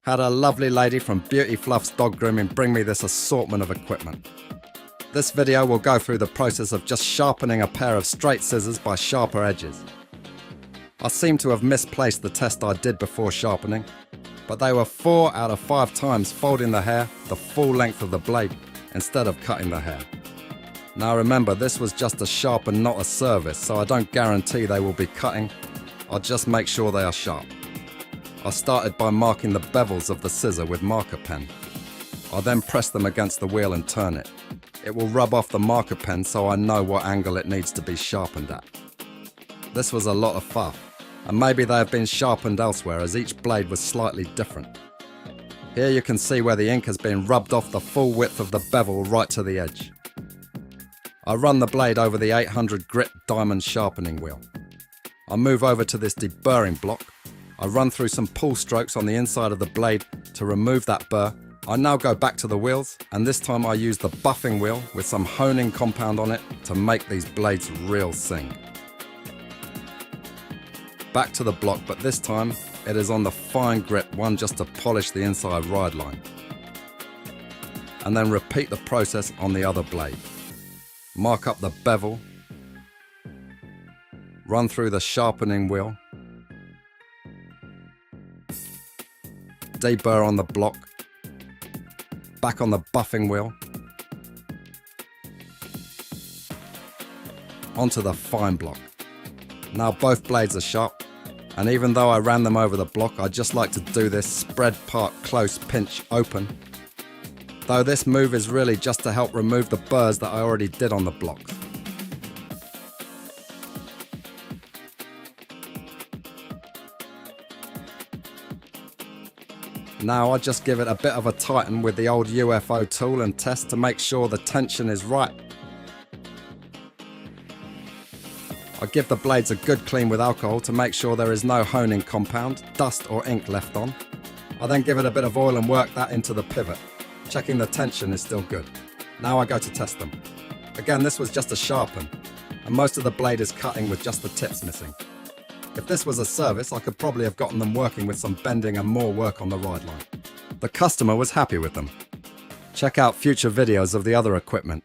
Had a lovely lady from Beautifluffs Dog Grooming bring me this assortment of equipment. This video will go through the process of just sharpening a pair of straight scissors by sharper edges. I seem to have misplaced the test I did before sharpening, but they were 4 out of 5 times folding the hair the full length of the blade instead of cutting the hair. Now remember, this was just a sharpen, not a service, so I don't guarantee they will be cutting. I'll just make sure they are sharp. I started by marking the bevels of the scissor with marker pen. I then press them against the wheel and turn it. It will rub off the marker pen so I know what angle it needs to be sharpened at. This was a lot of fun, and maybe they have been sharpened elsewhere as each blade was slightly different. Here you can see where the ink has been rubbed off the full width of the bevel right to the edge. I run the blade over the 800 grit diamond sharpening wheel. I move over to this deburring block. I run through some pull strokes on the inside of the blade to remove that burr. I now go back to the wheels, and this time I use the buffing wheel with some honing compound on it to make these blades real sing. Back to the block, but this time it is on the fine grit one just to polish the inside ride line. And then repeat the process on the other blade. Mark up the bevel, run through the sharpening wheel, deburr on the block, back on the buffing wheel, onto the fine block. Now both blades are sharp, and even though I ran them over the block, I just like to do this spread part close pinch open, though this move is really just to help remove the burrs that I already did on the blocks. Now I just give it a bit of a tighten with the old UFO tool and test to make sure the tension is right. I give the blades a good clean with alcohol to make sure there is no honing compound, dust or ink left on. I then give it a bit of oil and work that into the pivot, checking the tension is still good. Now I go to test them. Again, this was just a sharpen, and most of the blade is cutting with just the tips missing. If this was a service, I could probably have gotten them working with some bending and more work on the ride line. The customer was happy with them. Check out future videos of the other equipment.